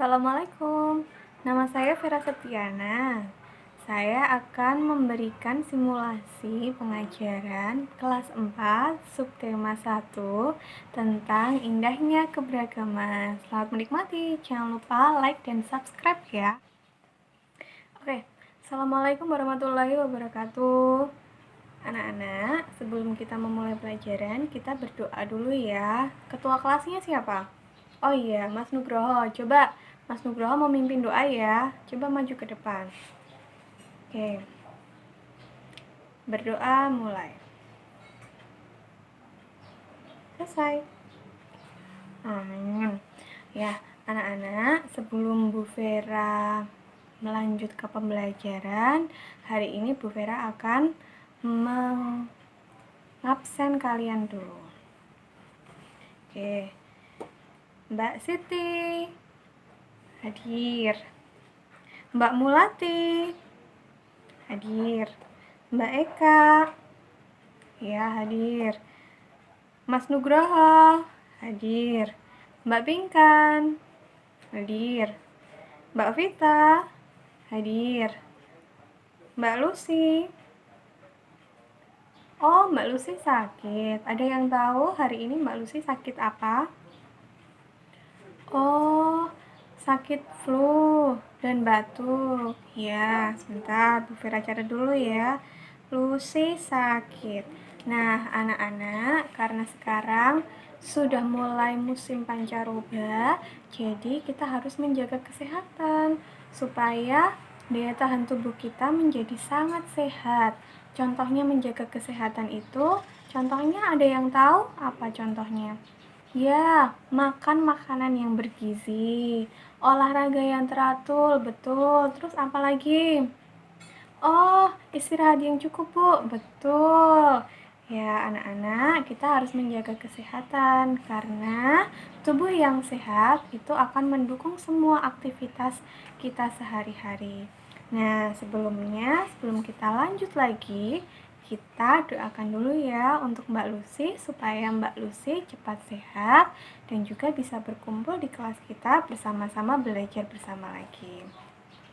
Assalamualaikum, nama saya Vera Setiana. Saya akan memberikan simulasi pengajaran kelas 4 subtema 1 tentang indahnya keberagaman. Selamat menikmati, jangan lupa like dan subscribe ya. Oke, Assalamualaikum warahmatullahi wabarakatuh. Anak-anak, sebelum kita memulai pelajaran, kita berdoa dulu ya. Ketua kelasnya siapa? Oh iya, Mas Nugroho. Coba Mas Nugroho mau mimpin doa ya. Coba maju ke depan. Oke. Berdoa mulai. Selesai. Amin. Ya, anak-anak, sebelum Bu Vera melanjut ke pembelajaran, hari ini Bu Vera akan mengabsen kalian dulu. Oke. Mbak Siti hadir. Mbak Mulati hadir. Mbak Eka ya hadir. Mas Nugroho hadir. Mbak Pinkan hadir. Mbak Vita hadir. Mbak Lucy. Oh, Mbak Lucy sakit. Ada yang tahu hari ini Mbak Lucy sakit apa? Oh, sakit flu dan batuk. Ya, sebentar Bu Vera catat dulu ya. Lucy sakit. Nah, anak-anak, karena sekarang sudah mulai musim pancaroba, jadi kita harus menjaga kesehatan supaya daya tahan tubuh kita menjadi sangat sehat. Contohnya menjaga kesehatan itu, contohnya ada yang tahu apa contohnya? Ya, makan makanan yang bergizi, olahraga yang teratur, betul. Terus apa lagi? Oh, istirahat yang cukup, Bu. Betul. Ya, anak-anak, kita harus menjaga kesehatan karena tubuh yang sehat itu akan mendukung semua aktivitas kita sehari-hari. Nah, sebelum kita lanjut lagi, kita doakan dulu ya untuk Mbak Lucy supaya Mbak Lucy cepat sehat dan juga bisa berkumpul di kelas kita bersama-sama belajar bersama lagi.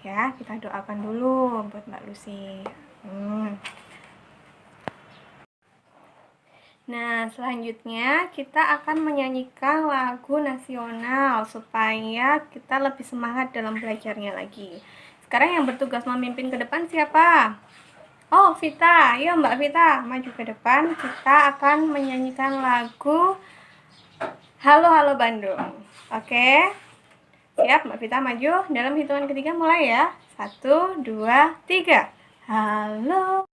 Ya, kita doakan dulu buat Mbak Lucy. Nah, selanjutnya kita akan menyanyikan lagu nasional supaya kita lebih semangat dalam belajarnya lagi. Sekarang yang bertugas memimpin ke depan siapa? Oh, Vita. Yuk Mbak Vita, maju ke depan. Kita akan menyanyikan lagu Halo Halo Bandung. Oke? Siap, Mbak Vita maju. Dalam hitungan ketiga mulai ya. 1, 2, 3. Halo.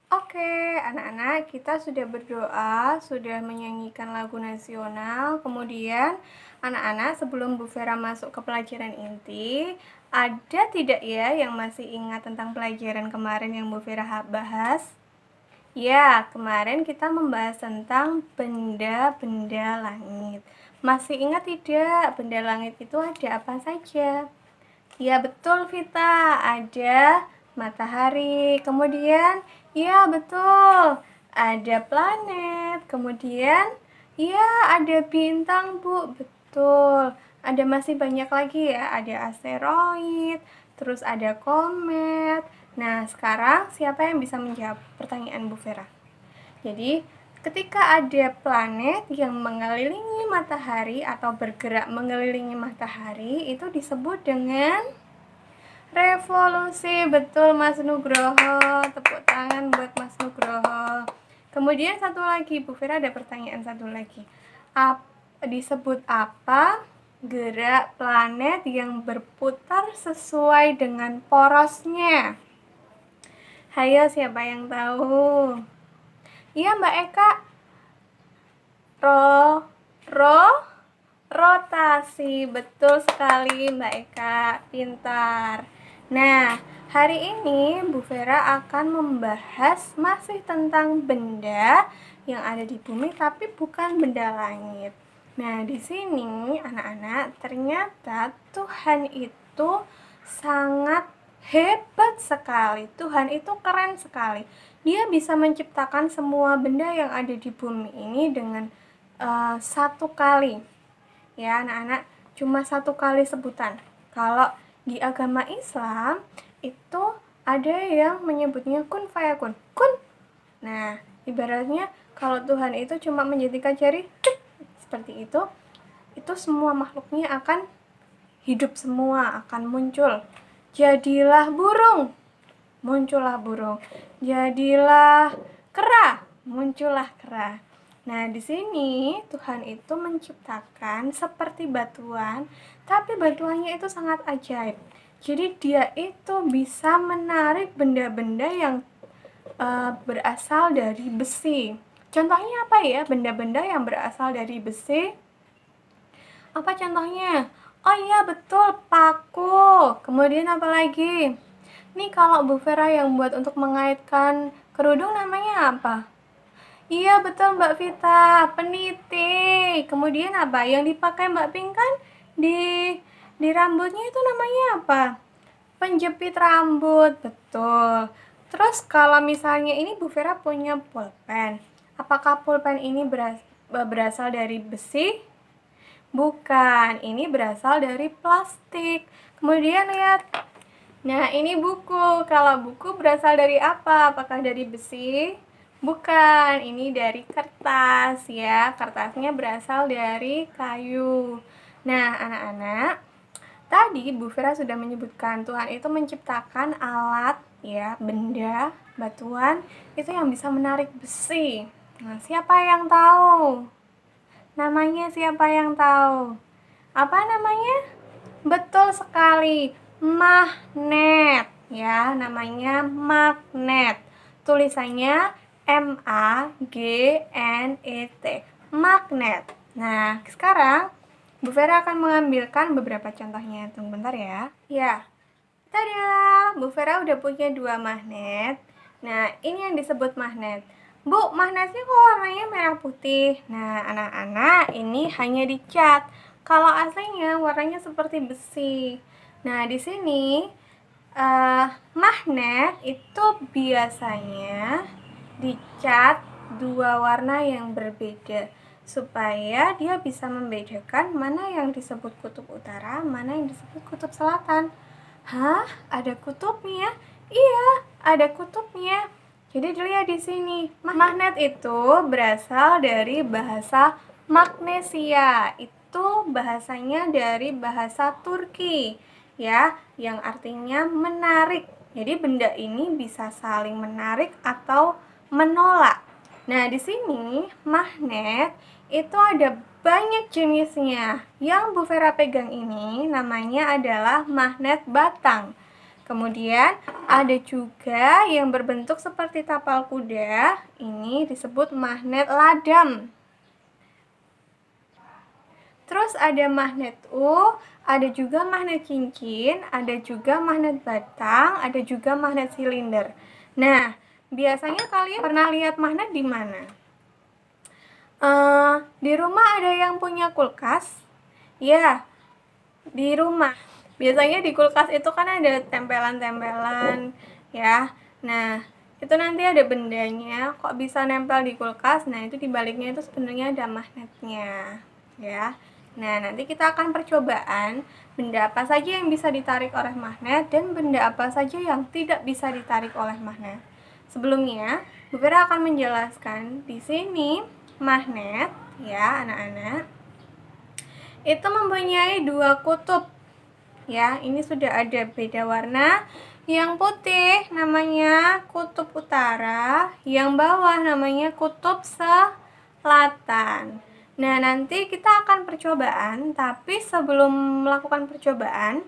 Oke, anak-anak, kita sudah berdoa, sudah menyanyikan lagu nasional. Kemudian, anak-anak, sebelum Bu Vera masuk ke pelajaran inti, ada tidak ya yang masih ingat tentang pelajaran kemarin yang Bu Vera bahas? Ya, kemarin kita membahas tentang benda-benda langit. Masih ingat tidak benda langit itu ada apa saja? Ya, betul Vita, ada matahari, kemudian ya betul, ada planet, kemudian ya ada bintang Bu, betul. Ada masih banyak lagi ya, ada asteroid, terus ada komet. Nah, sekarang siapa yang bisa menjawab pertanyaan Bu Vera? Jadi, ketika ada planet yang mengelilingi matahari atau bergerak mengelilingi matahari, itu disebut dengan revolusi. Betul Mas Nugroho. Tepuk tangan buat Mas Nugroho. Kemudian satu lagi, Bu Vera ada pertanyaan satu lagi. Disebut apa gerak planet yang berputar sesuai dengan porosnya? Hayo, siapa yang tahu? Iya Mbak Eka. Rotasi. Betul sekali Mbak Eka, pintar. Nah, hari ini Bu Vera akan membahas masih tentang benda yang ada di bumi tapi bukan benda langit. Nah, di sini anak-anak, ternyata Tuhan itu sangat hebat sekali. Tuhan itu keren sekali. Dia bisa menciptakan semua benda yang ada di bumi ini dengan satu kali. Ya anak-anak, cuma satu kali sebutan. Kalau di agama Islam itu ada yang menyebutnya kun fayakun. Kun. Nah, ibaratnya kalau Tuhan itu cuma menjadikan jari seperti itu semua makhluknya akan hidup semua, akan muncul. Jadilah burung, muncullah burung. Jadilah kera, muncullah kera. Nah, di sini Tuhan itu menciptakan seperti batuan, tapi batuannya itu sangat ajaib. Jadi dia itu bisa menarik benda-benda yang berasal dari besi. Contohnya apa ya? Benda-benda yang berasal dari besi. Apa contohnya? Oh iya betul, paku. Kemudian apa lagi? Nih kalau Bu Vera yang buat untuk mengaitkan kerudung namanya apa? Iya betul Mbak Vita, peniti. Kemudian apa? Yang dipakai Mbak Pink kan di rambutnya itu namanya apa? Penjepit rambut, betul. Terus kalau misalnya ini Bu Vera punya pulpen. Apakah pulpen ini berasal dari besi? Bukan, ini berasal dari plastik. Kemudian lihat. Nah, ini buku. Kalau buku berasal dari apa? Apakah dari besi? Bukan, ini dari kertas ya. Kertasnya berasal dari kayu. Nah, anak-anak, tadi Bu Vera sudah menyebutkan Tuhan itu menciptakan alat ya, benda, batuan itu yang bisa menarik besi. Nah, siapa yang tahu? Namanya siapa yang tahu? Apa namanya? Betul sekali, magnet ya, namanya magnet. Tulisannya MAGNET, magnet. Nah, sekarang Bu Vera akan mengambilkan beberapa contohnya. Tunggu bentar ya. Ya, tada! Bu Vera udah punya 2 magnet. Nah, ini yang disebut magnet. Bu, magnetnya kok warnanya merah putih? Nah, anak-anak, ini hanya dicat. Kalau aslinya warnanya seperti besi. Nah, di sini magnet itu biasanya dicat 2 warna yang berbeda supaya dia bisa membedakan mana yang disebut kutub utara, mana yang disebut kutub selatan. Hah? Ada kutubnya? Iya, ada kutubnya. Jadi dilihat di sini, magnet itu berasal dari bahasa magnesia. Itu bahasanya dari bahasa Turki, ya, yang artinya menarik. Jadi benda ini bisa saling menarik atau menolak. Nah, di sini magnet itu ada banyak jenisnya. Yang Bu Vera pegang ini namanya adalah magnet batang. Kemudian ada juga yang berbentuk seperti tapal kuda, ini disebut magnet ladam. Terus ada magnet ada juga magnet cincin, ada juga magnet batang, ada juga magnet silinder. Nah, biasanya kalian pernah lihat magnet di mana? Di rumah ada yang punya kulkas? Ya, di rumah. Biasanya di kulkas itu kan ada tempelan-tempelan ya. Nah, itu nanti ada bendanya. Kok bisa nempel di kulkas? Nah, itu di baliknya itu sebenarnya ada magnetnya ya. Nah, nanti kita akan percobaan benda apa saja yang bisa ditarik oleh magnet dan benda apa saja yang tidak bisa ditarik oleh magnet. Sebelumnya, Bu Vera akan menjelaskan di sini magnet ya, anak-anak. Itu mempunyai 2 kutub. Ya, ini sudah ada beda warna. Yang putih namanya kutub utara, yang bawah namanya kutub selatan. Nah, nanti kita akan percobaan, tapi sebelum melakukan percobaan,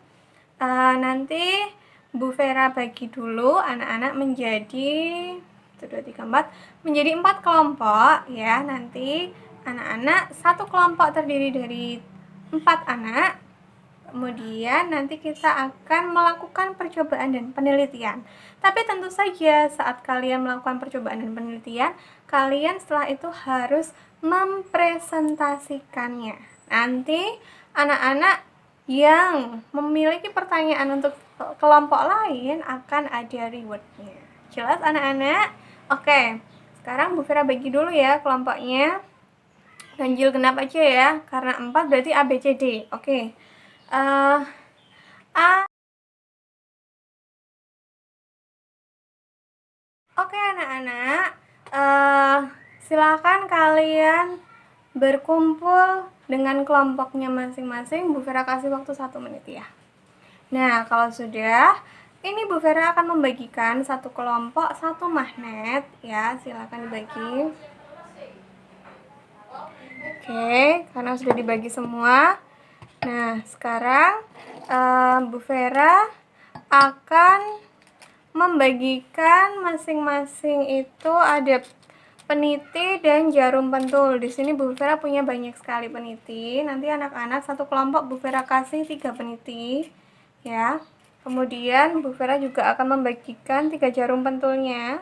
nanti Bu Vera bagi dulu anak-anak menjadi 1, 2, 3, 4 menjadi 4 kelompok ya. Nanti anak-anak satu kelompok terdiri dari 4 anak. Kemudian nanti kita akan melakukan percobaan dan penelitian. Tapi tentu saja saat kalian melakukan percobaan dan penelitian, kalian setelah itu harus mempresentasikannya. Nanti anak-anak yang memiliki pertanyaan untuk kelompok lain akan ada rewardnya. Jelas anak-anak? Oke, sekarang Bu Vera bagi dulu ya kelompoknya. Ganjil genap aja ya, karena 4 berarti A, B, C, D. Oke. A. Oke anak-anak, silakan kalian berkumpul dengan kelompoknya masing-masing. Bu Vera kasih waktu 1 menit ya. Nah, kalau sudah, ini Bu Vera akan membagikan satu kelompok, satu magnet ya. Silakan dibagi. Oke, karena sudah dibagi semua. Nah, sekarang Bu Vera akan membagikan masing-masing itu ada peniti dan jarum pentul. Di sini Bu Vera punya banyak sekali peniti. Nanti anak-anak satu kelompok Bu Vera kasih 3 peniti ya. Kemudian Bu Vera juga akan membagikan 3 jarum pentulnya.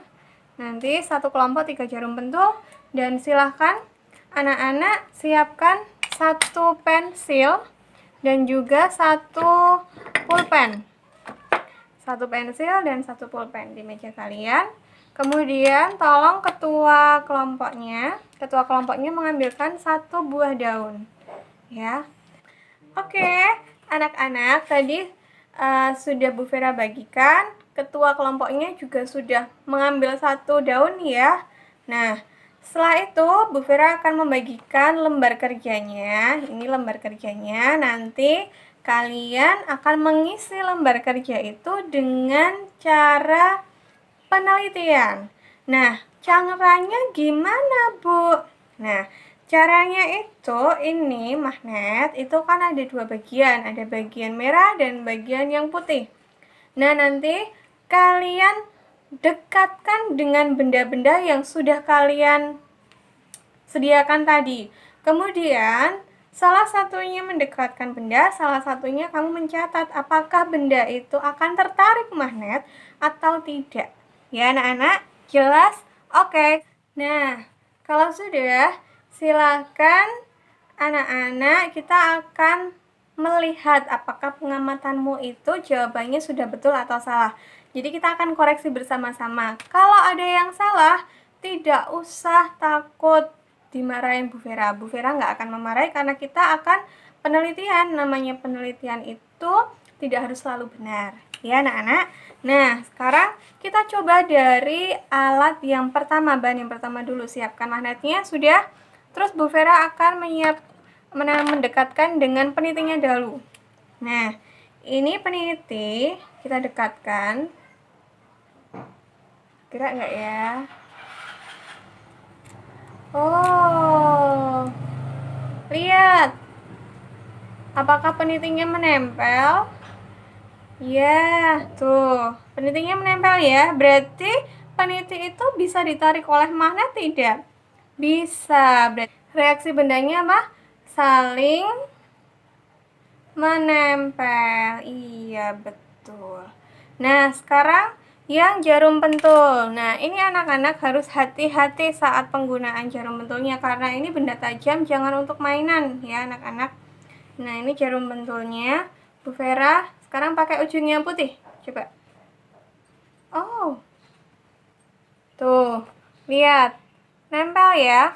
Nanti satu kelompok 3 jarum pentul, dan silahkan anak-anak siapkan 1 pensil dan juga 1 pulpen. 1 pensil dan 1 pulpen di meja kalian. Kemudian tolong ketua kelompoknya mengambilkan 1 buah daun ya. Oke, anak-anak, tadi sudah Bu Vera bagikan. Ketua kelompoknya juga sudah mengambil 1 daun ya. Nah, setelah itu Bu Vera akan membagikan lembar kerjanya. Ini lembar kerjanya. Nanti kalian akan mengisi lembar kerja itu dengan cara penelitian. Nah, caranya gimana, Bu? Nah, caranya itu, ini magnet itu kan ada 2 bagian, ada bagian merah dan bagian yang putih. Nah, nanti kalian dekatkan dengan benda-benda yang sudah kalian sediakan tadi. Kemudian, salah satunya mendekatkan benda, salah satunya kamu mencatat apakah benda itu akan tertarik magnet atau tidak. Ya, anak-anak, jelas? Oke. Nah, kalau sudah, silakan anak-anak, kita akan melihat apakah pengamatanmu itu jawabannya sudah betul atau salah. Jadi kita akan koreksi bersama-sama. Kalau ada yang salah, tidak usah takut dimarahin Bu Vera. Bu Vera nggak akan memarahi karena kita akan penelitian. Namanya penelitian itu tidak harus selalu benar. Ya, anak-anak. Nah, sekarang kita coba dari alat yang pertama. Bahan yang pertama dulu. Siapkan magnetnya, sudah. Terus Bu Vera akan mendekatkan dengan penitinya dahulu. Nah, ini peniti kita dekatkan. Gerak nggak ya? Oh, lihat. Apakah penitinya menempel? Ya, tuh. Penitinya menempel ya. Berarti peniti itu bisa ditarik oleh magnet tidak? Bisa. Berarti reaksi bendanya apa? Saling menempel. Iya, betul. Nah, sekarang yang jarum pentul. Nah, ini anak-anak harus hati-hati saat penggunaan jarum pentulnya karena ini benda tajam, jangan untuk mainan ya, anak-anak. Nah, ini jarum pentulnya. Bu Vera sekarang pakai ujung yang putih. Coba. Oh. Tuh, lihat. Nempel ya.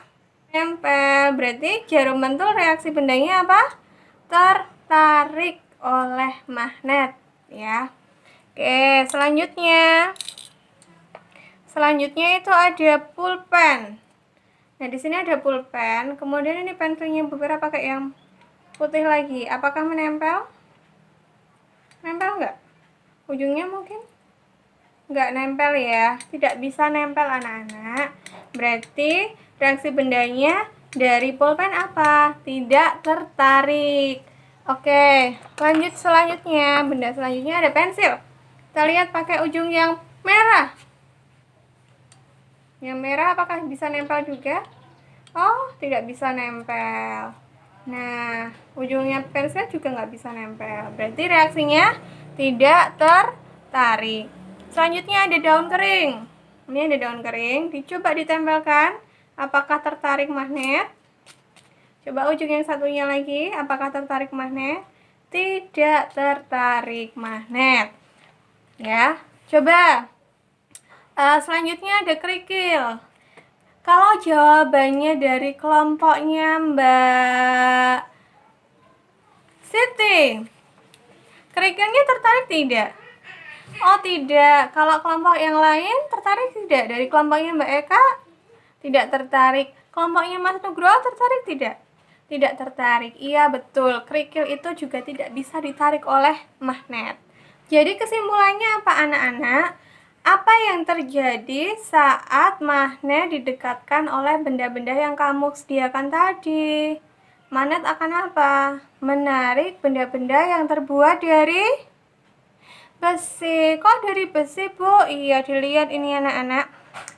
Nempel. Berarti jarum pentul reaksi bendanya apa? Tertarik oleh magnet ya. Oke, selanjutnya. Selanjutnya itu ada pulpen. Nah, di sini ada pulpen. Kemudian ini pensilnya Bu Vera pakai yang putih lagi. Apakah menempel? Nempel nggak? Ujungnya mungkin nggak nempel ya. Tidak bisa nempel, anak-anak. Berarti reaksi bendanya dari pulpen apa? Tidak tertarik. Oke, lanjut selanjutnya. Benda selanjutnya ada pensil. Kita lihat pakai ujung yang merah. Yang merah apakah bisa nempel juga? Oh, tidak bisa nempel. Nah, ujungnya pensil juga nggak bisa nempel. Berarti reaksinya tidak tertarik. Selanjutnya ada daun kering. Ini ada daun kering. Dicoba ditempelkan. Apakah tertarik magnet? Coba ujung yang satunya lagi. Apakah tertarik magnet? Tidak tertarik magnet. Ya, coba. Selanjutnya ada kerikil. Kalau jawabannya dari kelompoknya Mbak Siti, kerikilnya tertarik tidak? Oh tidak. Kalau kelompok yang lain tertarik tidak? Dari kelompoknya Mbak Eka? Tidak tertarik. Kelompoknya Mas Nugroho tertarik tidak? Tidak tertarik. Iya betul. Kerikil itu juga tidak bisa ditarik oleh magnet. Jadi kesimpulannya apa anak-anak? Apa yang terjadi saat magnet didekatkan oleh benda-benda yang kamu sediakan tadi? Magnet akan apa? Menarik benda-benda yang terbuat dari besi. Kok dari besi, Bu? Iya, dilihat ini anak-anak.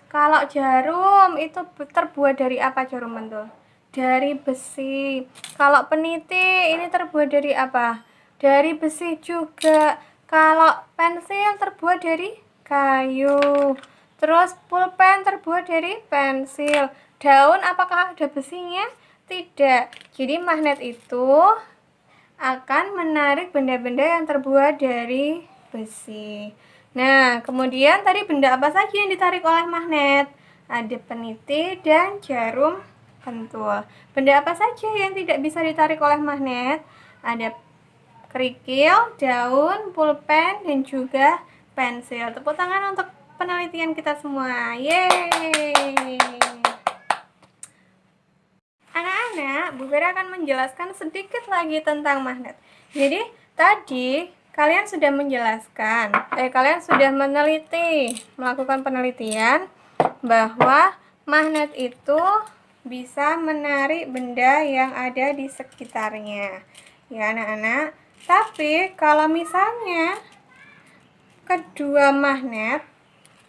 Kalau jarum itu terbuat dari apa jarum mentul? Dari besi. Kalau peniti ini terbuat dari apa? Dari besi juga. Kalau pensil terbuat dari kayu. Terus pulpen terbuat dari pensil. Daun apakah ada besinya? Tidak. Jadi magnet itu akan menarik benda-benda yang terbuat dari besi. Nah, kemudian tadi benda apa saja yang ditarik oleh magnet? Ada peniti dan jarum pentul. Benda apa saja yang tidak bisa ditarik oleh magnet? Ada kerikil, daun, pulpen, dan juga pensil. Tepuk tangan untuk penelitian kita semua. Yeay! Anak-anak, Bu Vera akan menjelaskan sedikit lagi tentang magnet. Jadi, tadi kalian sudah menjelaskan, kalian sudah melakukan penelitian bahwa magnet itu bisa menarik benda yang ada di sekitarnya. Ya, anak-anak. Tapi kalau misalnya kedua magnet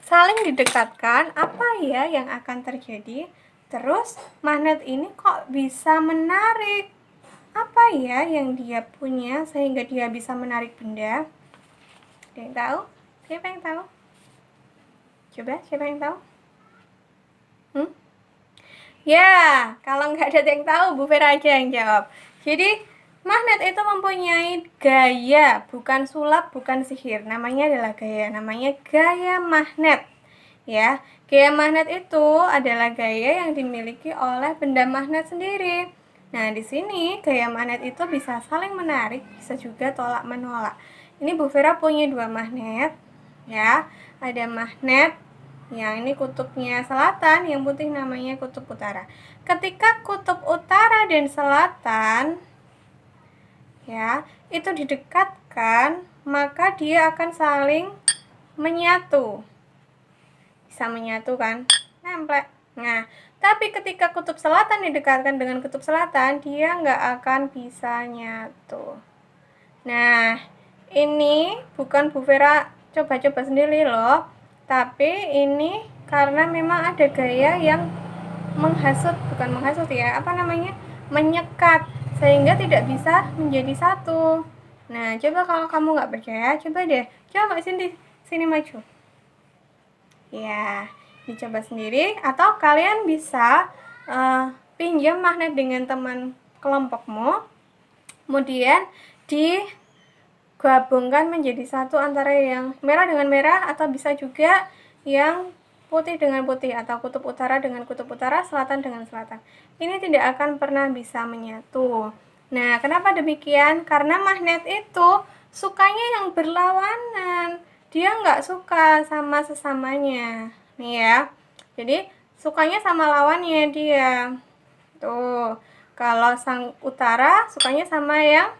saling didekatkan, apa ya yang akan terjadi? Terus magnet ini kok bisa menarik? Apa ya yang dia punya sehingga dia bisa menarik benda? Ada yang tahu? Siapa yang tahu? Coba, siapa yang tahu? Ya, kalau nggak ada yang tahu, Bu Vera aja yang jawab. Jadi, magnet itu mempunyai gaya, bukan sulap, bukan sihir. Namanya adalah gaya, namanya gaya magnet. Ya, gaya magnet itu adalah gaya yang dimiliki oleh benda magnet sendiri. Nah, di sini gaya magnet itu bisa saling menarik, bisa juga tolak menolak. Ini Bu Vera punya dua magnet, ya. Ada magnet yang ini kutubnya selatan, yang putih namanya kutub utara. Ketika kutub utara dan selatan, ya, itu didekatkan, maka dia akan saling menyatu. Bisa menyatu kan, nempel. Nah, tapi ketika kutub selatan didekatkan dengan kutub selatan, dia nggak akan bisa nyatu. Nah, ini bukan Bu Vera coba-coba sendiri loh, tapi ini karena memang ada gaya yang bukan menghasut ya, menyekat, sehingga tidak bisa menjadi satu. Nah, coba kalau kamu nggak percaya, coba deh, coba sini maju. Ya, dicoba sendiri atau kalian bisa pinjam magnet dengan teman kelompokmu, kemudian digabungkan menjadi satu antara yang merah dengan merah, atau bisa juga yang putih dengan putih, atau kutub utara dengan kutub utara, selatan dengan selatan. Ini tidak akan pernah bisa menyatu. Nah, kenapa demikian? Karena magnet itu sukanya yang berlawanan. Dia nggak suka sama sesamanya. Nih ya. Jadi, sukanya sama lawannya dia. Tuh. Kalau sang utara sukanya sama yang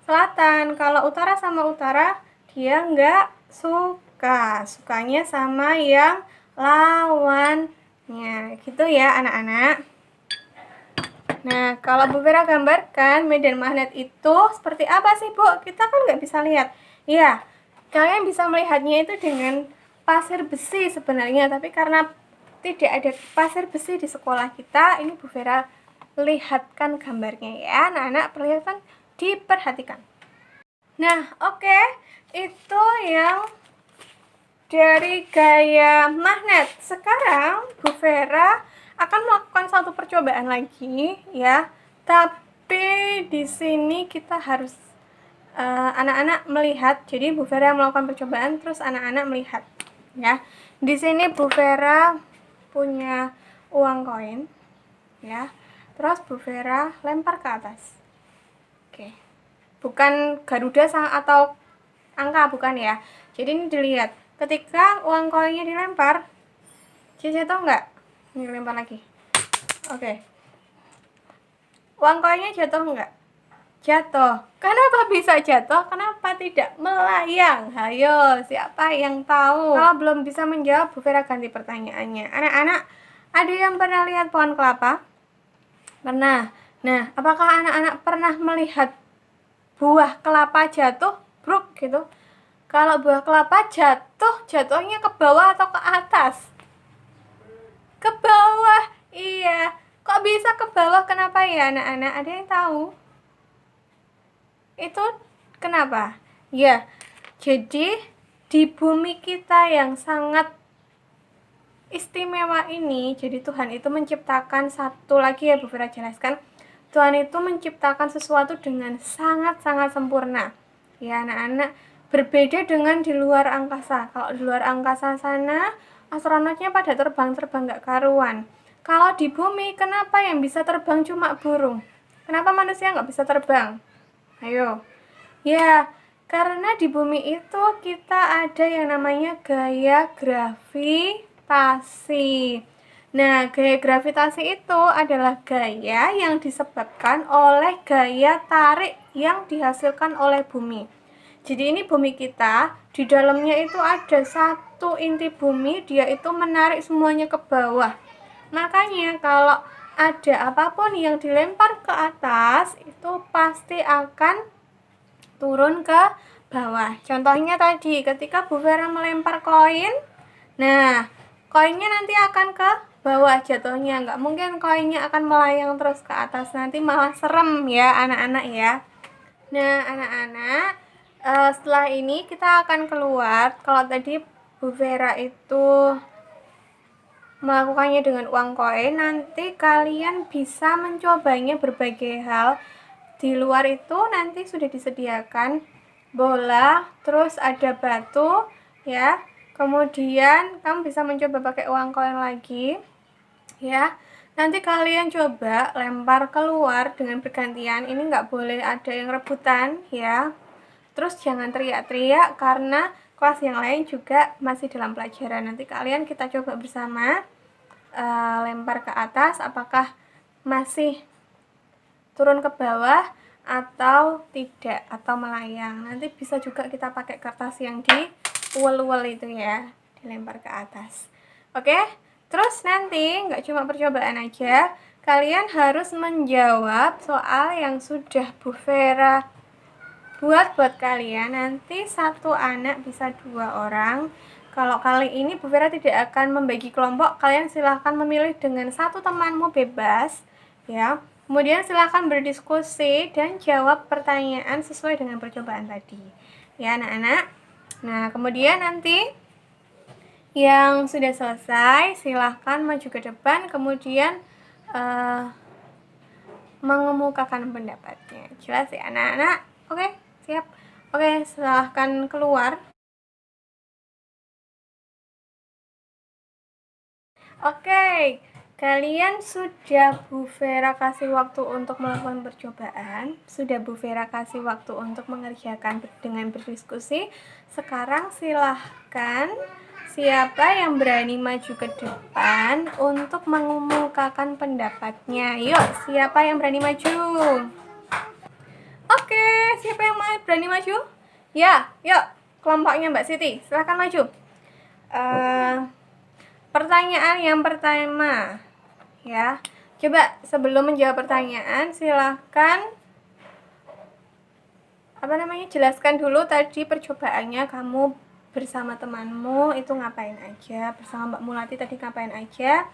selatan. Kalau utara sama utara, dia nggak suka. Sukanya sama yang lawannya. Gitu ya, anak-anak. Nah, kalau Bu Vera gambarkan medan magnet itu seperti apa sih, Bu? Kita kan nggak bisa lihat. Iya, kalian bisa melihatnya itu dengan pasir besi sebenarnya, tapi karena tidak ada pasir besi di sekolah kita, ini Bu Vera lihatkan gambarnya ya, anak-anak, perlihatkan, diperhatikan. Nah, oke, itu yang dari gaya magnet. Sekarang Bu Vera akan melakukan satu percobaan lagi ya. Tapi di sini kita harus anak-anak melihat. Jadi Bu Vera melakukan percobaan, terus anak-anak melihat ya. Di sini Bu Vera punya uang koin, ya. Terus Bu Vera lempar ke atas. Oke. Bukan Garuda atau angka, bukan ya. Jadi ini dilihat. Ketika uang koinnya dilempar, dia jatuh nggak? Ini lempar lagi. Oke. Uang koinnya jatuh nggak? Jatuh. Kenapa bisa jatuh? Kenapa tidak melayang? Hayo, siapa yang tahu? Kalau belum bisa menjawab, Bu Vera ganti pertanyaannya. Anak-anak, ada yang pernah lihat pohon kelapa? Pernah. Nah, apakah anak-anak pernah melihat buah kelapa jatuh? Bruk gitu. Kalau buah kelapa jatuh, jatuhnya ke bawah atau ke atas? Ke bawah. Iya. Kok bisa ke bawah? Kenapa ya anak-anak? Ada yang tahu? Itu kenapa? Ya, jadi di bumi kita yang sangat istimewa ini, jadi Tuhan itu menciptakan satu lagi ya Bu Vera jelaskan, Tuhan itu menciptakan sesuatu dengan sangat-sangat sempurna. Ya anak-anak, berbeda dengan di luar angkasa. Kalau di luar angkasa sana, astronotnya pada terbang-terbang gak karuan. Kalau di bumi, kenapa yang bisa terbang cuma burung? Kenapa manusia gak bisa terbang? Ayo. Ya, karena di bumi itu kita ada yang namanya gaya gravitasi. Nah, gaya gravitasi itu adalah gaya yang disebabkan oleh gaya tarik yang dihasilkan oleh bumi. Jadi ini bumi kita, di dalamnya itu ada satu inti bumi, dia itu menarik semuanya ke bawah. Makanya kalau ada apapun yang dilempar ke atas, itu pasti akan turun ke bawah. Contohnya tadi, ketika Bu Vera melempar koin, nah, koinnya nanti akan ke bawah jatuhnya, nggak mungkin koinnya akan melayang terus ke atas, nanti malah serem ya anak-anak ya. Nah anak-anak, setelah ini kita akan keluar. Kalau tadi Bu Vera itu melakukannya dengan uang koin, nanti kalian bisa mencobanya berbagai hal. Di luar itu nanti sudah disediakan bola, terus ada batu ya. Kemudian kamu bisa mencoba pakai uang koin lagi ya. Nanti kalian coba lempar keluar dengan bergantian. Ini nggak boleh ada yang rebutan ya. Terus jangan teriak-teriak karena kelas yang lain juga masih dalam pelajaran. Nanti kalian kita coba bersama lempar ke atas, apakah masih turun ke bawah atau tidak, atau melayang. Nanti bisa juga kita pakai kertas yang di uwel-uwel itu ya, dilempar ke atas. Oke, terus nanti nggak cuma percobaan aja, kalian harus menjawab soal yang sudah Bu Vera buat kalian. Nanti satu anak bisa 2 orang. Kalau kali ini Bu Vera tidak akan membagi kelompok, kalian silahkan memilih dengan satu temanmu bebas ya. Kemudian silahkan berdiskusi dan jawab pertanyaan sesuai dengan percobaan tadi ya anak-anak. Nah kemudian nanti yang sudah selesai silahkan maju ke depan, kemudian mengemukakan pendapatnya. Jelas ya anak-anak? Oke, siap. Oke, silahkan keluar. Oke, kalian sudah Bu Vera kasih waktu untuk melakukan percobaan, sudah Bu Vera kasih waktu untuk mengerjakan dengan berdiskusi. Sekarang silahkan siapa yang berani maju ke depan untuk mengemukakan pendapatnya. Yuk, siapa yang berani maju? Oke, siapa yang berani maju? Ya, yuk, kelompoknya Mbak Siti, silahkan maju. Pertanyaan yang pertama ya. Coba sebelum menjawab pertanyaan silahkan jelaskan dulu tadi percobaannya, kamu bersama temanmu itu ngapain aja, bersama Mbak Mulati tadi ngapain aja,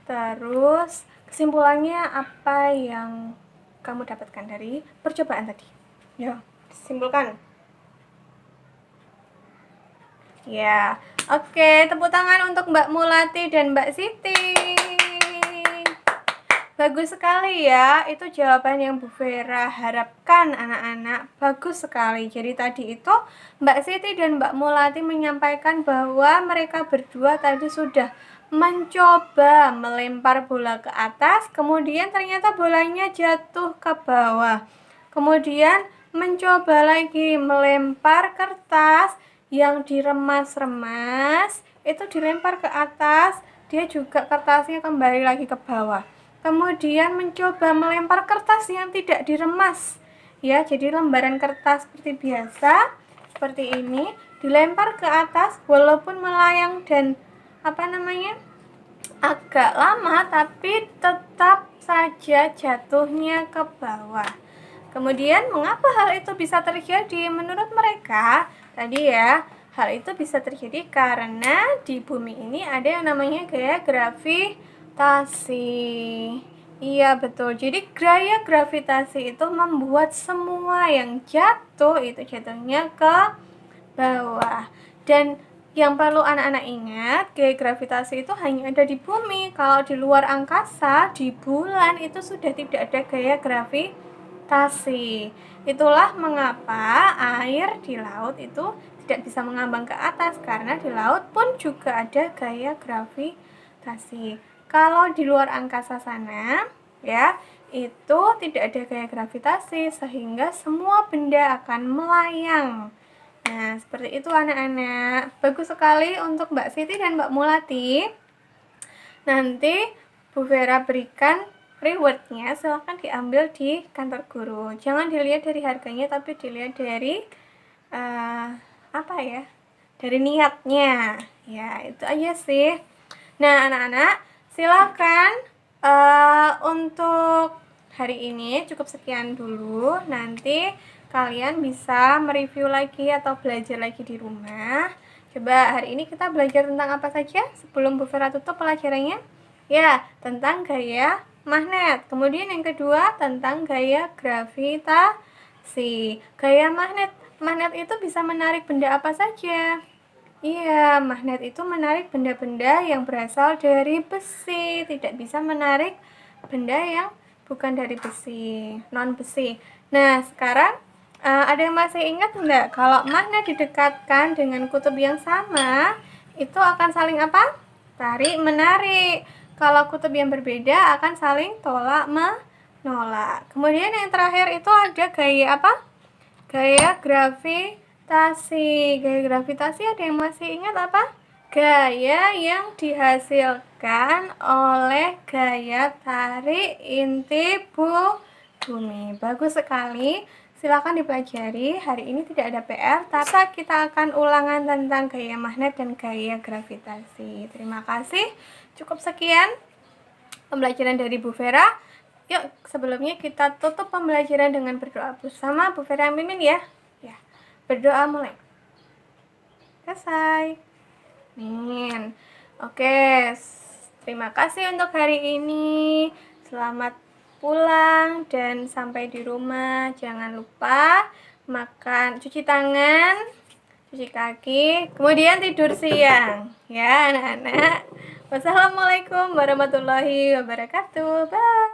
terus kesimpulannya apa yang kamu dapatkan dari percobaan tadi. Ya, simpulkan. Ya, oke, tepuk tangan untuk Mbak Mulati dan Mbak Siti. Bagus sekali ya, itu jawaban yang Bu Vera harapkan anak-anak. Bagus sekali. Jadi tadi itu Mbak Siti dan Mbak Mulati menyampaikan bahwa mereka berdua tadi sudah mencoba melempar bola ke atas, kemudian ternyata bolanya jatuh ke bawah. Kemudian mencoba lagi melempar kertas yang diremas-remas, itu dilempar ke atas, dia juga kertasnya kembali lagi ke bawah. Kemudian mencoba melempar kertas yang tidak diremas, ya, jadi lembaran kertas seperti biasa, seperti ini, dilempar ke atas walaupun melayang dan agak lama, tapi tetap saja jatuhnya ke bawah. Kemudian mengapa hal itu bisa terjadi? Menurut mereka tadi ya, hal itu bisa terjadi karena di bumi ini ada yang namanya gaya gravitasi. Iya betul, jadi gaya gravitasi itu membuat semua yang jatuh itu jatuhnya ke bawah. Dan yang perlu anak-anak ingat, gaya gravitasi itu hanya ada di bumi. Kalau di luar angkasa, di bulan, itu sudah tidak ada gaya gravitasi. Itulah mengapa air di laut itu tidak bisa mengambang ke atas, karena di laut pun juga ada gaya gravitasi. Kalau di luar angkasa sana, ya, itu tidak ada gaya gravitasi, sehingga semua benda akan melayang. Nah, seperti itu anak-anak. Bagus sekali untuk Mbak Siti dan Mbak Mulati. Nanti Bu Vera berikan rewardnya, silahkan diambil di kantor guru. Jangan dilihat dari harganya, tapi dilihat dari dari niatnya. Ya, itu aja sih. Nah, anak-anak, silahkan untuk hari ini cukup sekian dulu. Nanti kalian bisa mereview lagi atau belajar lagi di rumah. Coba hari ini kita belajar tentang apa saja sebelum Bu Vera tutup pelajarannya? Ya, tentang gaya magnet. Kemudian yang kedua tentang gaya gravitasi. Gaya magnet. Magnet itu bisa menarik benda apa saja? Iya, magnet itu menarik benda-benda yang berasal dari besi. Tidak bisa menarik benda yang bukan dari besi, non besi. Nah, sekarang ada yang masih ingat enggak kalau magnet didekatkan dengan kutub yang sama, itu akan saling apa? Tarik menarik. Kalau kutub yang berbeda akan saling tolak menolak. Kemudian yang terakhir itu ada gaya apa? Gaya gravitasi. Gaya gravitasi ada yang masih ingat apa? Gaya yang dihasilkan oleh gaya tarik inti bumi. Bagus sekali. Silakan dipelajari. Hari ini tidak ada PR, tapi kita akan ulangan tentang gaya magnet dan gaya gravitasi. Terima kasih. Cukup sekian pembelajaran dari Bu Vera. Yuk, sebelumnya kita tutup pembelajaran dengan berdoa bersama. Bu Vera mimin ya. Ya. Berdoa mulai. Selesai. Amin. Oke, terima kasih untuk hari ini. Selamat pulang dan sampai di rumah. Jangan lupa makan, cuci tangan, cuci kaki, kemudian tidur siang. Ya, anak-anak. Wassalamualaikum warahmatullahi wabarakatuh. Bye.